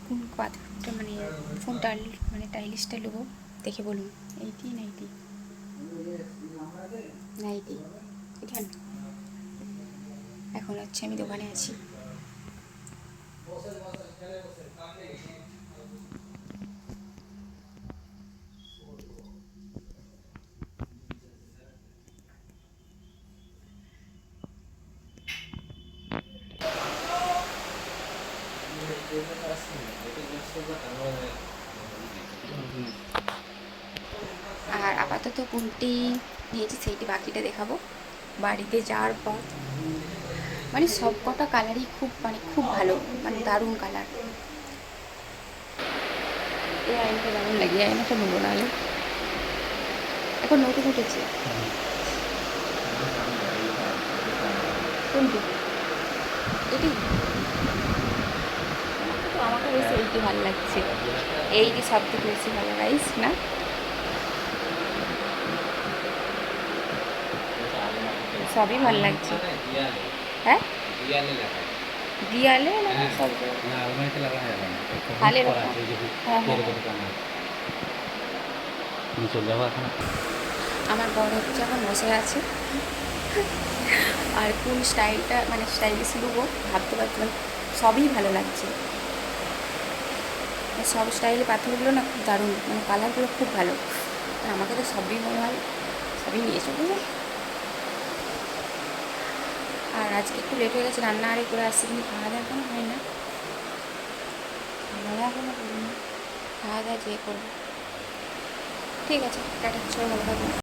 কোন পাথরটা মানে কোন মানে টাইলিশটা নেবো দেখে বলুন। এইটি না এইটি? না এইটি? এখানে এখন হচ্ছে আমি দোকানে আছি। আর আপাতত কোনটি নিয়েছি সেইটি বাকিটা দেখাবো বাড়িতে যাওয়ার পর। মানে সব কটা কালারই খুব ভালো, মানে দারুণ কালার। এই আয়নাটা দারুণ লাগে, এই আয়নাটা নেবো নাহলে। এখন নতুন উঠেছে কোনটি? এটি তো আমাকে বেশি এইটি ভালো লাগছে, এইটি সব থেকে বেশি ভালো গাইস না? সবই ভালো লাগছে। হ্যাঁ দিয়ালে না সব হালে রকম। হ্যাঁ হ্যাঁ আমার বড় হচ্ছে এখন বসে আছে। আর কোন স্টাইলটা মানে স্টাইলিশ লুকও ভাবতে পারছি, মানে সবই ভালো লাগছে। সব স্টাইলে পাথরগুলো না খুব দারুণ, মানে কালারগুলো খুব ভালো। আর আমাকে তো সবই মনে হয় সবই নিয়ে চলে যায়। আর আজকে একটু লেট হয়ে গেছে, রান্না আরে করে আসছি, কিন্তু খাওয়া দাওয়া এখনো হয় না। খাওয়া দাওয়া এখনো করিনি, খাওয়া দাওয়া যেয়ে করবো। ঠিক আছে, টাটা, সবাই ভালো থাকবে।